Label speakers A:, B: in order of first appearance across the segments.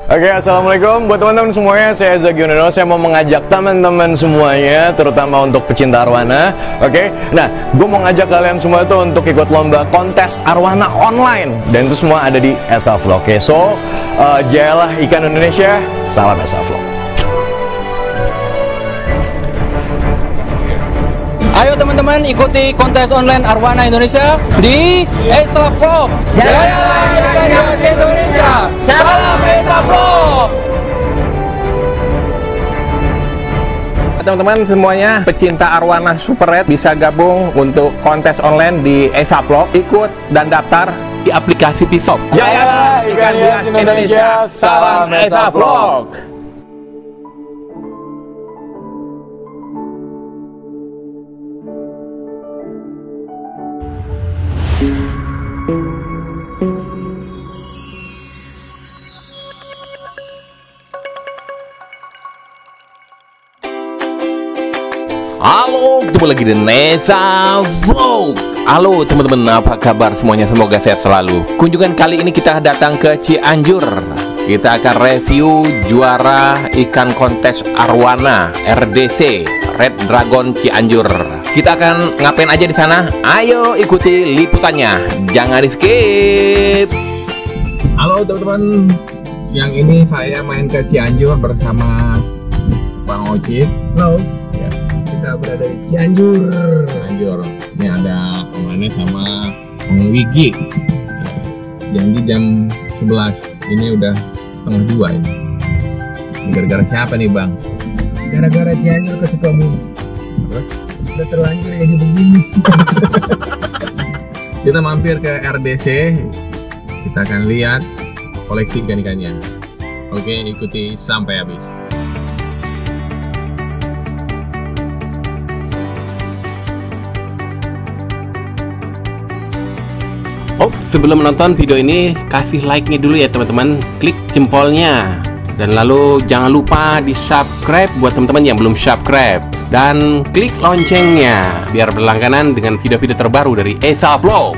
A: Oke, assalamualaikum buat teman-teman semuanya. Saya Eza Gionono. Saya mau mengajak teman-teman semuanya, terutama untuk pecinta arwana. Oke, nah, gue mau ngajak kalian semua tuh untuk ikut lomba kontes arwana online, dan itu semua ada di Esa Vlog. Oke, so jayalah ikan Indonesia. Salam Esa Vlog.
B: Ayo teman-teman, ikuti kontes online arwana Indonesia di Esa Vlog. Jayalah ikan Indonesia. Salam Esa Vlog.
C: Teman-teman semuanya, pecinta arwana Super Red bisa gabung untuk kontes online di Esa Vlog. Ikut dan daftar di aplikasi Pisop.
A: Jayalah ikan hias Indonesia. Salam Esa Vlog.
C: Halo, ketemu lagi di Esa Vlog. Halo teman-teman, apa kabar semuanya? Semoga sehat selalu. Kunjungan kali ini kita datang ke Cianjur. Kita akan review juara ikan kontes arwana RDC Red Dragon Cianjur. Kita akan ngapain aja di sana? Ayo ikuti liputannya, jangan di skip. Halo teman-teman, siang ini saya main ke Cianjur bersama Bang Oci. Halo. Ya, kita berada di Cianjur. Ini ada Om Ane sama Om Wigi. Janji jam 11. Ini udah setengah 2 ini. Gara-gara siapa nih Bang?
D: Gara-gara Cianjur ke Sukabumi. Udah terlanjur ya begini.
C: Kita mampir ke RDC. Kita akan lihat koleksi ikan-ikannya. Oke, ikuti sampai habis. Oh, sebelum menonton video ini, kasih like-nya dulu ya teman-teman. Klik jempolnya. Dan lalu jangan lupa di subscribe buat teman-teman yang belum subscribe. Dan klik loncengnya biar berlangganan dengan video-video terbaru dari Esa Vlog.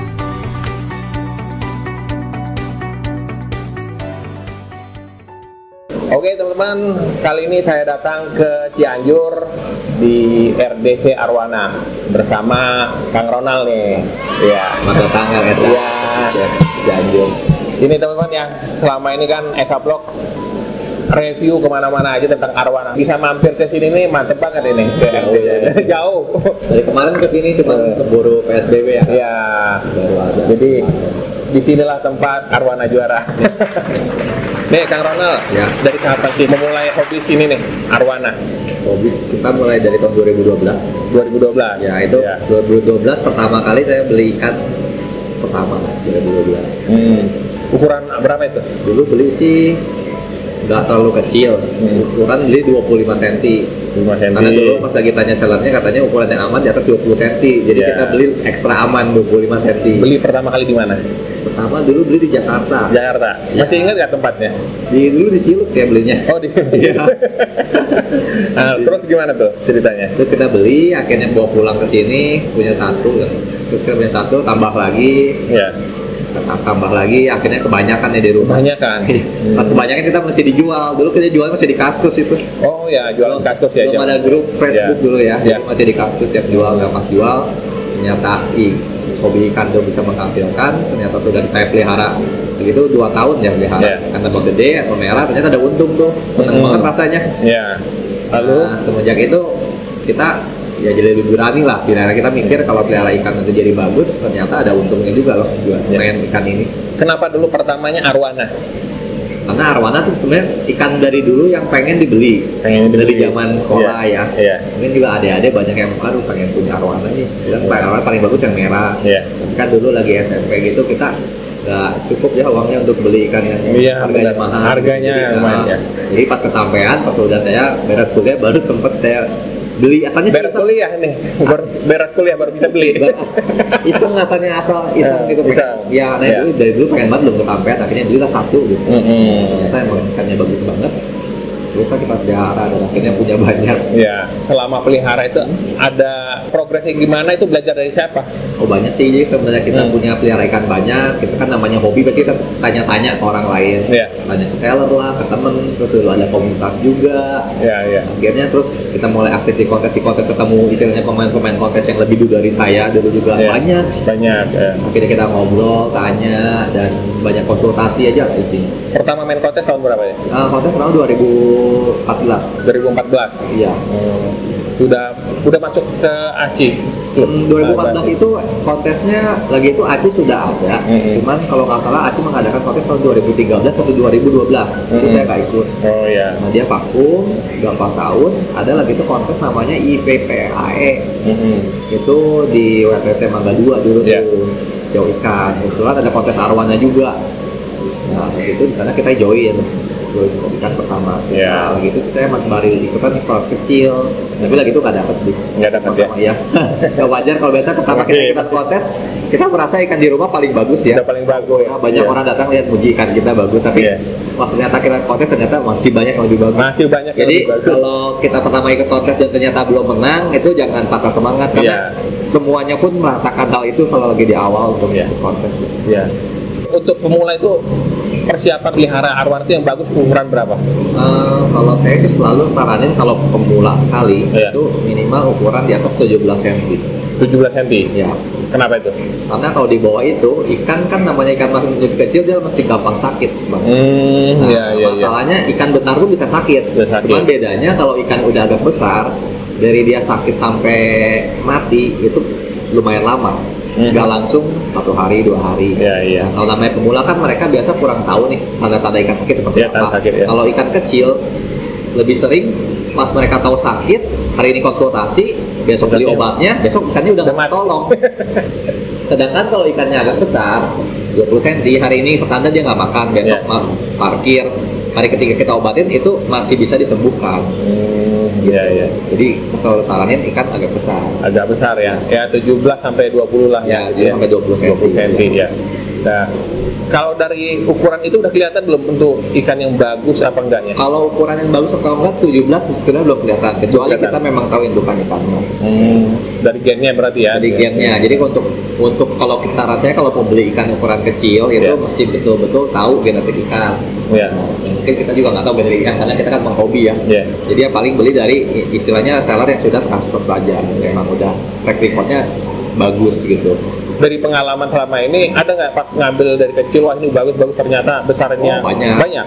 C: Oke teman-teman, kali ini saya datang ke Cianjur di RDC Arwana bersama Kang Ronald nih. Ya,
D: Mata tanggal Esa.
C: ya, Cianjur. Ini teman-teman yang selama ini kan Esa Vlog review kemana-mana aja tentang arwana. Bisa mampir ke sini nih, mantep banget ini. Jauh.
D: Dari kemarin ke sini cuma keburu PSBB ya.
C: Iya.
D: Baru ada.
C: Jadi disinilah tempat arwana juara. Nih Kang Ronald,
D: Ya.
C: dari kapan sih memulai hobi sini nih, arwana?
D: Hobis kita mulai dari tahun 2012.
C: 2012?
D: Ya, itu
C: Ya.
D: 2012 pertama kali saya beli ikan pertama 2012.
C: Ukuran berapa itu?
D: Dulu beli sih nggak terlalu kecil. Ukuran beli 25 cm.
C: 5 cm.
D: Karena dulu pas lagi tanya sellernya katanya ukuran yang aman di atas 20 cm. Jadi
C: Ya.
D: kita beli ekstra aman 25 cm.
C: Beli pertama kali di mana?
D: Pertama dulu beli di Jakarta.
C: Jakarta.
D: Ya.
C: Masih ingat nggak tempatnya?
D: Dulu di Siluk ya belinya.
C: Oh, di
D: Iya.
C: Nah, terus gimana tuh ceritanya?
D: Terus kita beli, akhirnya bawa pulang ke sini, punya satu kan. Terus kita punya satu, tambah lagi,
C: Ya,
D: akhirnya kebanyakan ya di rumah.
C: banyak kan.
D: Pas kebanyakan kita masih dijual. Dulu kita jual masih di Kaskus itu.
C: Oh ya, jualan kaskus ya.
D: Belum ada grup Facebook
C: Ya.
D: dulu ya.
C: Ya.
D: Jadi masih di Kaskus tiap jual, nggak pas jual. Ternyata hobi ikan itu bisa menghasilkan. Ternyata sudah saya pelihara begitu 2 tahun ya pelihara.
C: Ya.
D: Karena bang gede atau merah, ternyata ada untung tuh. Seneng banget rasanya.
C: Ya. Lalu
D: Nah, semenjak itu kita ya jadi lebih berani lah. Bila kita mikir kalau pelihara ikan itu jadi bagus, ternyata ada untungnya juga loh buat main ikan ini.
C: kenapa dulu pertamanya arwana?
D: Karena arwana tuh sebenarnya ikan dari dulu yang pengen dibeli,
C: Pengen
D: dari
C: dibeli.
D: zaman sekolah
C: Iya,
D: ya.
C: iya.
D: Mungkin juga adik-adik banyak yang aduh pengen punya arwana nih. Bilang arwana paling bagus yang merah.
C: Iya.
D: Tapi kan dulu lagi SMP gitu kita nggak cukup ya uangnya untuk beli ikan yang
C: Iya,
D: harganya
C: benar.
D: mahal.
C: Harganya
D: Jadi,
C: lumayan, ya.
D: Jadi pas kesampaian, pas udah saya beres kuliah baru sempet saya beli. Asalnya sih
C: Beres
D: iseng.
C: kuliah nih, beres kuliah baru bisa beli.
D: Iseng asalnya iseng gitu.
C: Iseng.
D: Ya, nah dari dulu pengen banget belum kesampaian, akhirnya belilah satu gitu. Ternyata emang ikannya bagus banget. Biasa kita pelihara dan akhirnya punya banyak.
C: Ya, selama pelihara itu ada progresnya gimana, itu belajar dari siapa?
D: Oh banyak sih, jadi sebenarnya kita punya pelihara ikan banyak, kita kan namanya hobi, pasti kita tanya-tanya ke orang lain, tanya ke seller lah, ke temen, terus dulu ada komunitas juga. Akhirnya terus kita mulai aktif di kontes ketemu istilahnya pemain-pemain kontes yang lebih dulu dari saya, dulu juga banyak. Akhirnya kita ngobrol, tanya, dan banyak konsultasi aja intinya.
C: Pertama main kontes tahun berapa ya?
D: Kontes tahun 2014.
C: 2014?
D: Iya.
C: Udah masuk ke ACI?
D: 2014 itu kontesnya lagi itu ACI sudah ada, cuman kalau nggak salah ACI mengadakan kontes tahun 2013 atau 2012, itu saya nggak ikut.
C: Oh iya.
D: Nah dia vakum, berapa tahun, ada lagi itu kontes namanya IPPAE, itu di WTC Mangga 2 dulu tuh, show ikan. Kebetulan ada kontes arwana juga. Nah itu di sana kita join ikan pertama. Nah, gitu sih saya baru ikutan di kelas kecil, tapi lagi itu nggak dapet sih.
C: Nggak dapet ya?
D: Nggak wajar kalau biasa pertama kita ikutan kontes, kita merasa ikan di rumah paling bagus ya.
C: Udah paling bagus.
D: Nah, banyak orang datang lihat muji ikan kita bagus, tapi pas ternyata kita kontes ternyata masih banyak yang lebih bagus.
C: Masih banyak.
D: Jadi kalau kita pertama ikut kontes dan ternyata belum menang, itu jangan patah semangat karena semuanya pun merasakan hal itu kalau lagi di awal untuk kontes.
C: Untuk pemula itu persiapan pelihara arwana itu yang bagus ukuran berapa?
D: Kalau saya sih selalu saranin kalau pemula sekali itu minimal ukuran di atas 17 cm.
C: 17 cm? Ya. Kenapa itu? Karena
D: kalau di bawah itu ikan kan namanya ikan masih kecil, dia masih gampang sakit, Bang. Masalahnya ikan besar pun bisa sakit. Cuman bedanya kalau ikan udah agak besar, dari dia sakit sampai mati itu lumayan lama. Nggak langsung 1 hari 2 hari. Kalau namanya pemula kan mereka biasa kurang tahu nih tanda-tanda ikan sakit seperti apa. Kalau ikan kecil lebih sering pas mereka tahu sakit, hari ini konsultasi, besok beli obatnya, besok ikannya udah nggak tolong. Sedangkan kalau ikannya agak besar 20 cm, hari ini pertanda dia nggak makan, besok parkir, hari ketiga kita obatin itu masih bisa disembuhkan. Jadi selalu saranin ikan agak besar.
C: Agak besar ya. Ya 17 sampai 20 lah ya.
D: Sampai 20 cm
C: ya. Nah, kalau dari ukuran itu udah kelihatan belum untuk ikan yang bagus apa enggaknya?
D: Kalau ukuran yang bagus atau enggak 17 sebenarnya belum kelihatan, kecuali kita memang tahu indukan ikannya.
C: Dari gennya berarti ya?
D: Dari gennya. Jadi untuk kalau saran saya kalau mau beli ikan ukuran kecil itu mesti betul-betul tahu genetik ikan. Mungkin kita juga nggak tahu genetik ikan karena kita kan penghobi ya. Jadi yang paling beli dari istilahnya seller yang sudah transfer belajar, memang udah track recordnya bagus gitu.
C: Dari pengalaman selama ini ada nggak Pak ngambil dari kecil, wah ini bagus besarnya
D: banyak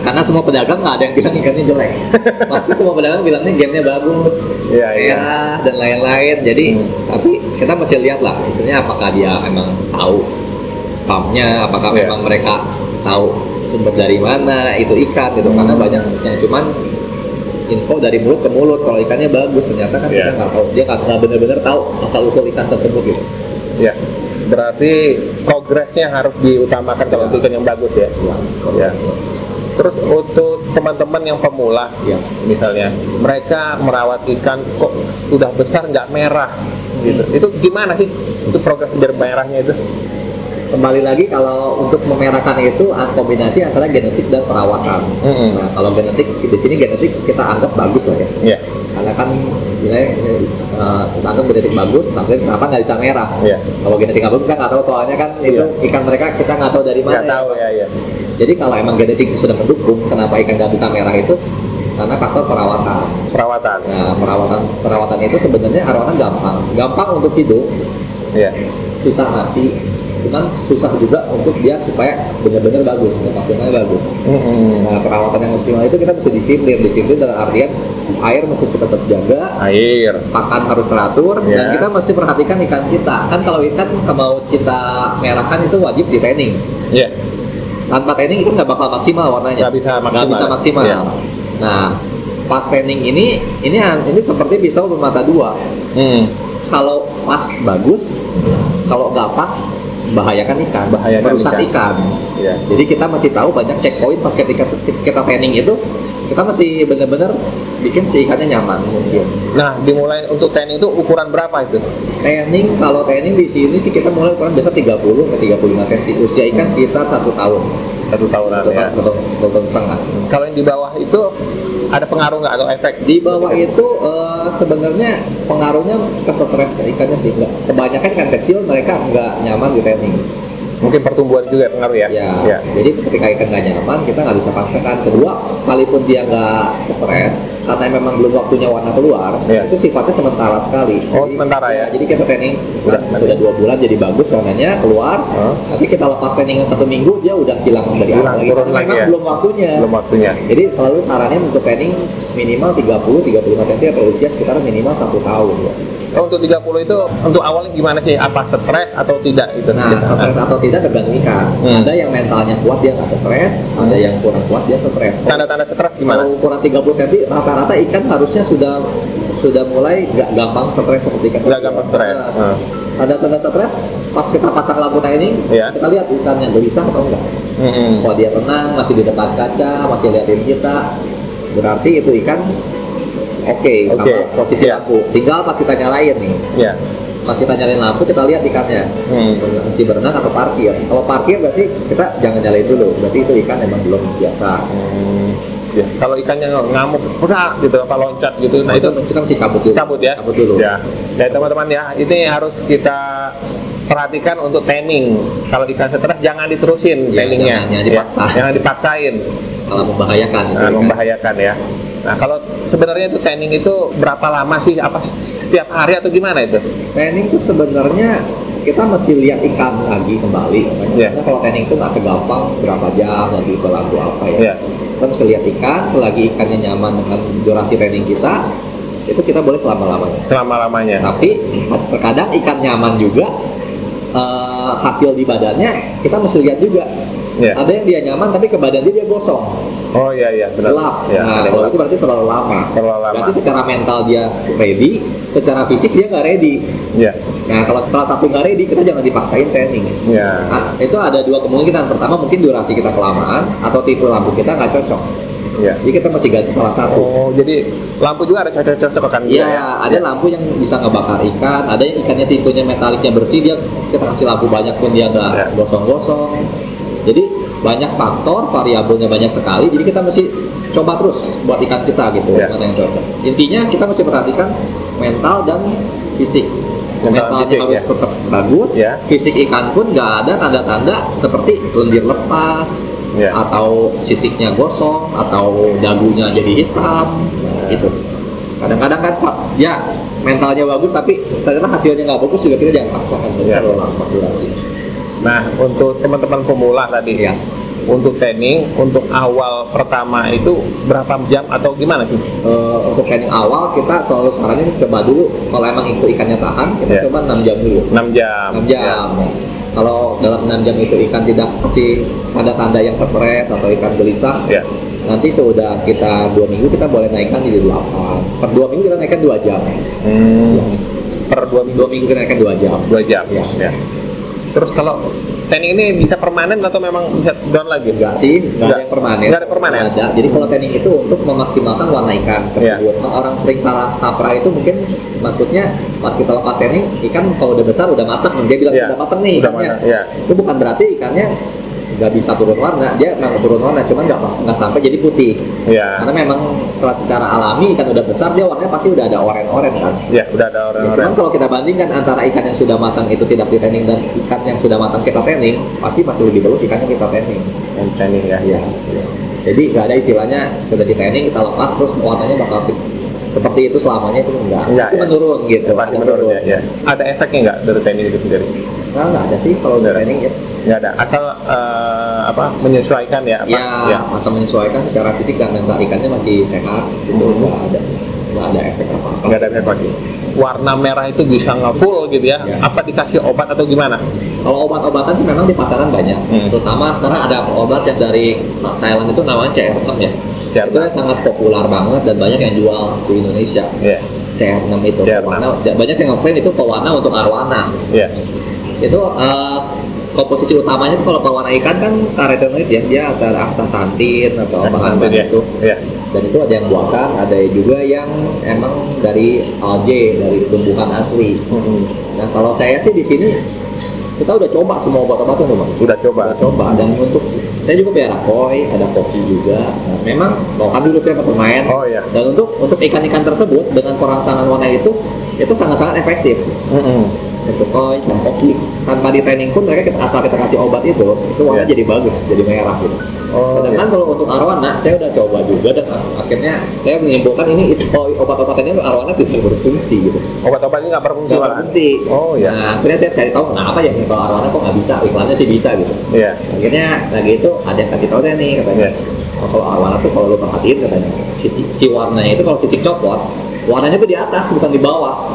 D: karena semua pedagang nggak ada yang bilang ikannya jelek. Pasti semua pedagang bilangnya gennya bagus, merah dan lain-lain. Jadi tapi kita masih lihat lah istilahnya apakah dia emang tahu farmnya, apakah memang mereka tahu sumber dari mana itu ikan gitu. Karena banyak yang cuman info dari mulut ke mulut kalau ikannya bagus, ternyata kan kita nggak tahu, dia nggak benar-benar tahu asal usul ikan tersebut gitu.
C: Berarti progresnya harus diutamakan kalau untuk ikan yang bagus ya. Terus untuk teman-teman yang pemula, misalnya mereka merawat ikan kok udah besar nggak merah, gitu. Itu gimana sih? Itu progres biar merahnya itu?
D: Kembali lagi kalau untuk memerahkan itu kombinasi antara genetik dan perawatan. Nah, kalau genetik di sini genetik kita anggap bagus lah ya. Karena kan kita anggap genetik bagus, tapi kenapa nggak bisa merah? Kalau genetik nggak bagus kita nggak tahu, soalnya kan itu ikan mereka kita nggak tahu dari mana. Jadi kalau emang genetik itu sudah mendukung, kenapa ikan nggak bisa merah itu? Karena faktor perawatan. Nah, perawatan itu sebenarnya arwana gampang untuk hidup. Susah mati. Cuman susah juga untuk dia supaya benar-benar bagus, hasilnya bagus. Nah, perawatan yang maksimal itu kita mesti disiplin dalam artian air mesti kita tetap jaga, pakan harus teratur, dan kita mesti perhatikan ikan kita. Kan kalau ikan mau kita merahkan itu wajib di training. Tanpa training itu nggak bakal maksimal warnanya. Nggak bisa maksimal. Nah, pas training ini seperti pisau bermata dua. Kalau pas bagus, kalau nggak pas membahayakan ikan, merusak ikan. Jadi kita masih tahu banyak checkpoint pas ketika kita training itu, kita masih benar-benar bikin si ikannya nyaman mungkin.
C: Nah, dimulai untuk training itu ukuran berapa itu?
D: Kalau training di sini sih kita mulai ukuran biasa 30 ke 35 cm. Usia ikan sekitar 1 tahun.
C: 1 tahunan ya.
D: 1 tahun setengah.
C: Kalau yang di bawah itu ada pengaruh nggak atau efek?
D: Di bawah itu sebenarnya pengaruhnya ke stres ikannya sih. Kebanyakan ikan kecil mereka nggak nyaman di training.
C: Mungkin pertumbuhan juga pengaruh ya?
D: Ya. Jadi ketika ikan nggak nyaman, kita nggak bisa paksakan. Kedua, sekalipun dia nggak stres, karena memang belum waktunya warna keluar, itu sifatnya sementara sekali.
C: Oh, sementara ya?
D: Jadi kita training udah 2 bulan jadi bagus warnanya keluar, tapi kita lepas training 1 minggu dia udah hilang dari awal lagi. Karena memang belum waktunya. Jadi selalu sarannya untuk training minimal 30-35 cm atau usia sekitar minimal 1 tahun. Ya.
C: Oh, untuk 30 itu untuk awalnya gimana sih? Apa stres atau tidak itu?
D: Nah, stres atau tidak tergantung ikan. Ada yang mentalnya kuat dia nggak stres, ada yang kurang kuat dia stres.
C: Tanda-tanda stres gimana?
D: Kalau kurang 30 cm rata-rata ikan harusnya sudah mulai nggak gampang stres seperti ikan.
C: Nggak gampang stres.
D: Tanda-tanda stres pas kita pasang lampu training, kita lihat ikannya gelisah atau enggak. Kalau dia tenang, masih di depan kaca, masih liatin kita, berarti itu ikan Oke, sama posisi lampu. Tinggal pas kita nyalain nih. Pas kita nyalain lampu, kita lihat ikannya masih berenang atau parkir. Kalau parkir berarti kita jangan nyalain dulu. Berarti itu ikan memang belum biasa.
C: Kalau ikannya ngamuk, berak gitu, apa loncat gitu, nah itu
D: kita mesti cabut dulu.
C: Cabut dulu. Ya, teman-teman ya, ini harus kita perhatikan untuk tanning. Kalau ikan stres jangan diterusin tanningnya. Jangan dipaksain.
D: Kalau
C: membahayakan ya. Nah, kalau sebenarnya itu tanning itu berapa lama sih? Apa setiap hari atau gimana itu?
D: Tanning itu sebenarnya kita mesti lihat ikan lagi kembali. Karena kalau tanning itu nggak segampang berapa jam nanti berlaku apa ya. Kita mesti lihat ikan, selagi ikannya nyaman dengan durasi training kita, itu kita boleh selama-lamanya. Tapi terkadang ikan nyaman juga, hasil di badannya kita mesti lihat juga. Ada yang dia nyaman tapi ke badan dia gosong.
C: Oh iya benar.
D: Gelap. Nah, kalau itu berarti terlalu lama. Berarti secara mental dia ready, secara fisik dia nggak ready. Nah, kalau salah satu nggak ready, kita jangan dipaksain training. Nah, itu ada 2 kemungkinan. Pertama mungkin durasi kita kelamaan atau tipe lampu kita nggak cocok. Jadi kita masih ganti salah satu.
C: Oh, jadi lampu juga ada cocok-cocokan gitu ya?
D: Ada lampu yang bisa ngebakar ikan, ada yang ikannya tipenya metaliknya bersih, dia kita kasih lampu banyak pun dia nggak gosong-gosong. Jadi banyak faktor, variabelnya banyak sekali. Jadi kita mesti coba terus buat ikan kita gitu, mana yang cocok. Intinya kita mesti perhatikan mental dan fisik. Mentalnya harus tetap bagus, fisik ikan pun nggak ada tanda-tanda seperti lendir lepas, atau sisiknya gosong, atau dagunya jadi hitam, gitu. Kadang-kadang kan mentalnya bagus tapi ternyata hasilnya nggak bagus juga, kita jangan paksakan terlalu lama durasi.
C: Nah, untuk teman-teman pemula tadi untuk training, untuk awal pertama itu berapa jam atau gimana sih?
D: Untuk training awal kita selalu saranin coba dulu, kalau emang itu ikannya tahan, kita coba 6 jam dulu.
C: 6 jam.
D: Kalau dalam 6 jam itu ikan tidak kasih tanda-tanda yang stres atau ikan gelisah, nanti sudah sekitar 2 minggu kita boleh naikkan jadi 8. Per 2 minggu kita naikkan 2 jam.
C: Per 2
D: minggu kita naikkan 2 jam.
C: 2 jam. Terus kalau tanning ini bisa permanen atau memang bisa down lagi?
D: Enggak sih, enggak ada yang permanen.
C: Enggak ada permanen?
D: Ada. Jadi kalau tanning itu untuk memaksimalkan warna ikan tersebut. Orang sering salah kaprah itu mungkin maksudnya pas kita lepas tanning, ikan kalau udah besar udah matang, dia bilang udah matang nih ikannya. Itu bukan berarti ikannya nggak bisa turun warna, dia memang turun warna, cuman nggak sampai jadi putih. Karena memang secara alami ikan udah besar dia warnanya pasti udah ada oranye-oranye kan.
C: Udah ada oranye.
D: Cuman kalau kita bandingkan antara ikan yang sudah matang itu tidak di tanning dan ikan yang sudah matang kita tanning, pasti masih lebih bagus ikan yang kita tanning. Jadi nggak ada istilahnya sudah di tanning kita lepas terus warnanya bakal seperti itu selamanya, itu enggak. Pasti menurun gitu.
C: Pasti menurun ya. Ada efeknya nggak dari tanning itu sendiri?
D: Nggak ada sih kalau dari training
C: nggak ada, asal menyesuaikan
D: asal menyesuaikan secara fisik dan mental ikannya masih sehat, itu nggak ada efek apa-apa.
C: Nggak ada efek lagi. Warna merah itu bisa nge-full gitu ya? Apa dikasih obat atau gimana?
D: Kalau obat-obatan sih memang di pasaran banyak, terutama sekarang ada obat yang dari Thailand itu namanya CR6 ya. Itu sangat populer banget dan banyak yang jual di Indonesia. CR6 itu banyak yang nge-plan itu pewarna untuk arwana. Itu komposisi utamanya itu kalau pewarna ikan kan karotenoid ya, dia antara astaxanthin atau bahan-bahan itu. Dan itu ada yang buatan, ada juga yang emang dari algae, dari tumbuhan asli. Nah, kalau saya sih di sini kita udah coba semua obat-obatan tuh Bang.
C: Udah coba.
D: Dan untuk saya juga pelihara koi, ada koki juga. Nah, memang kan dulu saya pernah main.
C: Oh iya.
D: Dan untuk ikan-ikan tersebut dengan perangsangan warna itu sangat-sangat efektif. Untuk koi, koki, tanpa di training pun mereka asal kita kasih obat itu warna jadi bagus, jadi merah gitu. Sedangkan kalau untuk arwana saya udah coba juga dan akhirnya saya menyimpulkan ini obat-obatan ini arwana tidak berfungsi gitu.
C: Obat-obat ini nggak berfungsi.
D: Oh iya. Nah, akhirnya saya cari tahu kenapa ya kalau arwana kok nggak bisa, iklannya sih bisa gitu.
C: Iya.
D: Akhirnya lagi itu ada yang kasih tahu saya nih katanya. Kalau arwana tuh kalau lu perhatiin katanya si warnanya itu kalau sisik copot warnanya tuh di atas bukan di bawah.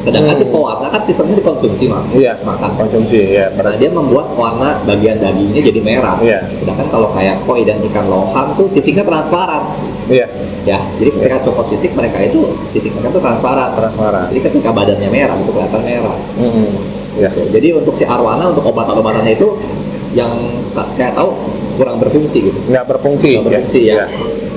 D: Sedangkan si pewarna kan sistemnya dikonsumsi makan
C: konsumsi ya.
D: Karena dia membuat warna bagian dagingnya jadi merah. Sedangkan kalau kayak koi dan ikan lohan tuh sisiknya transparan. Ya, jadi ketika copot sisik mereka itu sisik mereka tuh transparan. Jadi ketika badannya merah itu kelihatan merah. Jadi untuk si arwana untuk obat-obatannya itu yang saya tahu kurang berfungsi gitu.
C: Nggak berfungsi ya.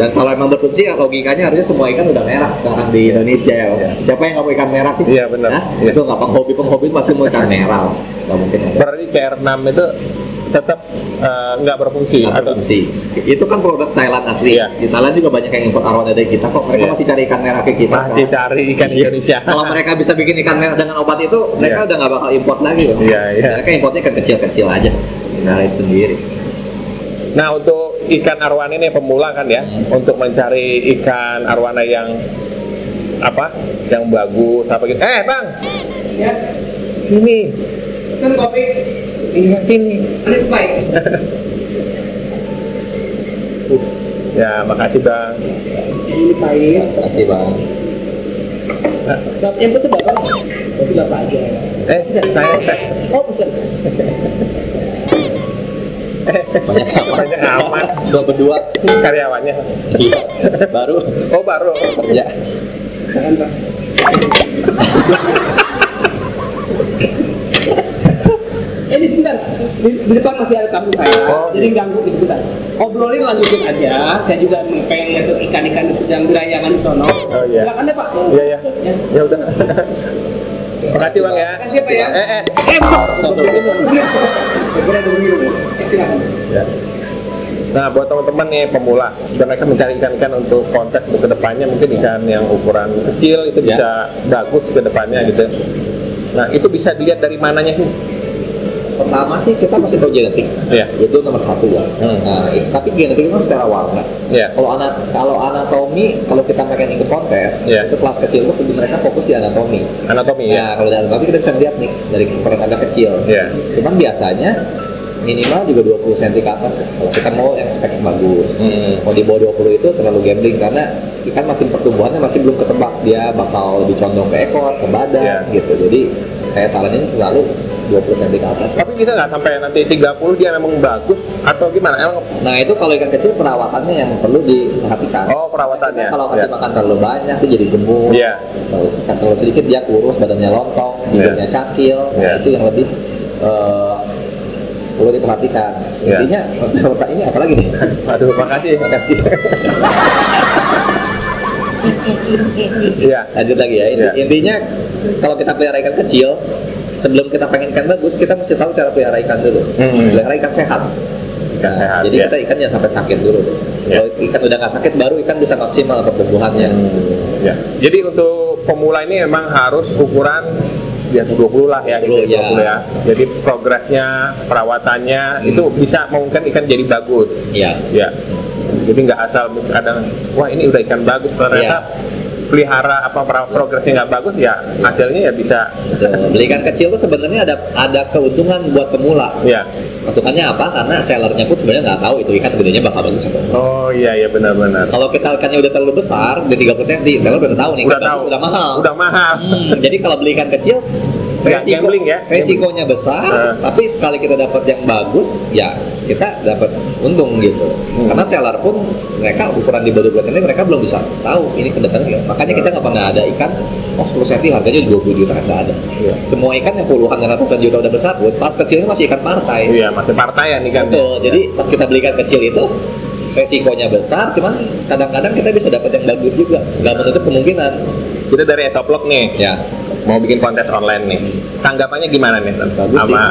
D: Dan kalau emang berfungsi ya logikanya harusnya semua ikan udah merah sekarang di Indonesia ya. Siapa yang nggak mau ikan merah sih?
C: Iya benar.
D: Itu nggak penghobi masih mau ikan merah. Nggak mungkin ada.
C: Berarti CR6 itu tetap nggak berfungsi.
D: Itu kan produk Thailand asli. Di Thailand juga banyak yang import arwana dari kita kok. Mereka masih cari ikan merah ke kita
C: masih
D: sekarang.
C: cari ikan Indonesia.
D: Kalau mereka bisa bikin ikan merah dengan obat itu, mereka udah nggak bakal import lagi loh. Mereka importnya ikan kecil-kecil aja. Menarik sendiri.
C: Nah untuk ikan arwana ini pemula kan ya, untuk mencari ikan arwana yang yang bagus apa gitu. Bang,
B: Ya.
C: ini
B: Pesen kopi.
C: iya ini.
B: Manis pahit.
C: Ya makasih bang.
B: Ini pahit.
D: Terima kasih bang.
B: Yang pesen berapa? Kopi berapa aja?
C: Saya.
B: Oh pesen.
C: Banyak amat.
D: Berdua
C: Karyawannya.
D: Iya. Baru.
C: Oh baru.
D: Ya.
B: Jangan bang. Ini sebentar, di depan masih ada tamu saya, jadi ganggu gitu bentar. Obrolin lanjutin aja, saya juga pengen lihat ikan-ikan yang sedang berayangan di sono.
C: Oh iya.
B: Silakan deh Pak.
C: Iya. Ya udah. Makasih bang ya.
B: Makasih Pak ya. Silakan.
C: Ya. Nah buat teman-teman nih pemula dan mereka mencari ikan-ikan untuk kontes untuk kedepannya mungkin ikan yang ukuran kecil itu bisa bagus ke depannya gitu. Nah itu bisa dilihat dari mananya sih?
D: Pertama sih kita masih tahu genetik, itu nomor satu ya. Nah, tapi genetik itu secara warna. Kalau anatomi, kalau kita pengen ikut kontes, itu kelas kecil itu mereka fokus di anatomi.
C: Ya.
D: Kalau di anatomi kita bisa ngeliat nih dari ukuran agak kecil. Cuman biasanya minimal juga 20 cm ke atas. Kalau kita mau yang spek bagus, kalau di bawah 20 itu terlalu gambling karena ikan masih pertumbuhannya masih belum ketebak, dia bakal lebih condong ke ekor, ke badan gitu. Jadi saya saranin selalu 20 cm ke atas.
C: Tapi bisa nggak sampai nanti 30 dia memang bagus atau gimana?
D: Nah itu kalau ikan kecil perawatannya yang perlu diperhatikan.
C: Oh perawatannya.
D: Kalau kasih makan terlalu banyak itu jadi gemuk. Kalau ikan terlalu sedikit dia kurus, badannya lontong, hidungnya cakil. Itu yang lebih perlu diperhatikan. Intinya ini apa lagi nih?
C: Aduh makasih.
D: Lanjut lagi ya. Intinya kalau kita pelihara ikan kecil, sebelum kita pengen ikan bagus, kita mesti tahu cara pelihara ikan dulu. Pelihara ikan sehat. Jadi kita ikannya sampai sakit dulu. Kalau ikan udah nggak sakit, baru ikan bisa maksimal pertumbuhannya.
C: Jadi untuk pemula ini memang harus ukuran di atas 20 lah ya, 20 ya. Jadi progresnya, perawatannya itu bisa memungkinkan ikan jadi bagus. Jadi nggak asal kadang, wah ini udah ikan bagus ternyata pelihara progresnya nggak bagus ya hasilnya ya bisa.
D: Beli ikan kecil tuh sebenarnya ada keuntungan buat pemula. Keuntungannya apa? Karena sellernya pun sebenarnya nggak tahu itu ikan gedenya bakal bagus apa.
C: Oh iya benar-benar.
D: Kalau kita ikannya udah terlalu besar, udah 30 cm, seller udah tahu nih ikan bagus udah mahal. Jadi kalau beli ikan kecil resikonya besar, tapi sekali kita dapat yang bagus, ya kita dapat untung gitu. Karena seller pun mereka ukuran di bawah 12 cm mereka belum bisa tahu ini kedepannya. Makanya kita nggak pernah ada ikan 10 cm harganya 20 juta kan nggak ada. Semua ikan yang puluhan dan ratusan juta udah besar, pas kecilnya masih ikan partai.
C: Masih partaian ikan.
D: Jadi pas kita beli ikan kecil itu resikonya besar, cuman kadang-kadang kita bisa dapat yang bagus juga, nggak menutup kemungkinan.
C: Kita dari Etoplok nih, mau bikin kontes online nih. Tanggapannya gimana nih?
D: Bagus
C: sama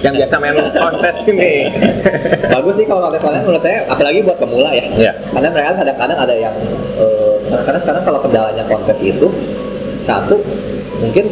C: yang biasa main kontes ini.
D: Bagus sih kalau kontes online menurut saya, apalagi buat pemula ya.
C: Iya.
D: Karena mereka kadang-kadang ada yang karena sekarang kalau kendalanya kontes itu satu mungkin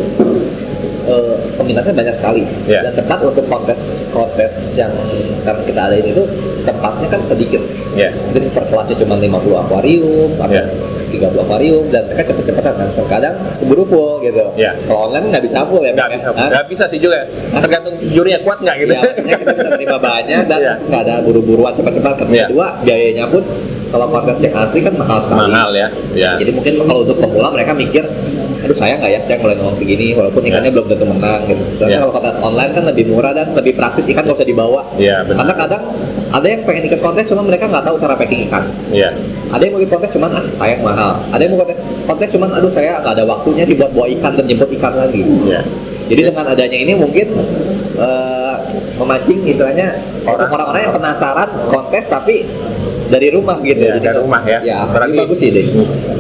D: peminatnya banyak sekali, dan tempat untuk kontes yang sekarang kita adain itu tempatnya kan sedikit. Mungkin per kelasnya cuma 50 akuarium atau 30 akuarium, dan mereka cepet-cepetan kan, terkadang keburu full gitu. Kalau online nggak bisa full ya,
C: nggak bisa sih juga, tergantung jurinya kuat nggak gitu.
D: Maksudnya kita bisa terima banyak dan nggak ada buru-buruan cepat-cepat. Kedua, biayanya pun kalau kontes yang asli kan mahal sekali.
C: Mahal ya.
D: Jadi mungkin kalau untuk pemula mereka mikir, aduh sayang nggak ya, saya mulai ngomong segini walaupun ikannya belum tentu menang gitu. Soalnya kalau kontes online kan lebih murah dan lebih praktis, ikan nggak usah dibawa. Karena kadang ada yang pengen ikut kontes cuma mereka nggak tahu cara packing ikan. Ada yang mau ikut kontes cuman sayang mahal. Ada yang mau kontes cuman aduh saya nggak ada waktunya dibuat bawa ikan dan jemput ikan lagi. Jadi dengan adanya ini mungkin memancing istilahnya orang-orang yang penasaran kontes tapi dari rumah gitu.
C: Jadi dari rumah ya.
D: Berarti bagus sih deh.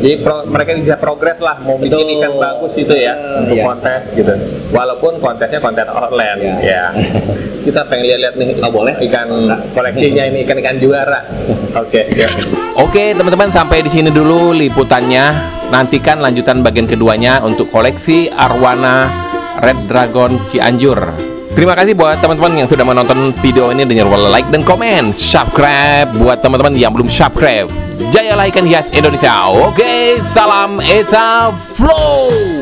C: Jadi mereka bisa progres lah mau bikin ikan bagus itu ya untuk kontes gitu. Walaupun kontesnya kontes online. Kita pengen lihat-lihat nih.
D: Boleh.
C: Ikan koleksinya ini ikan-ikan juara. Oke, teman-teman, sampai di sini dulu liputannya. Nantikan lanjutan bagian keduanya untuk koleksi arwana Red Dragon Cianjur. Terima kasih buat teman-teman yang sudah menonton video ini. Jangan lupa like dan komen, subscribe buat teman-teman yang belum subscribe. Jaya Ikan Hias Indonesia. Oke, salam Esa Flow.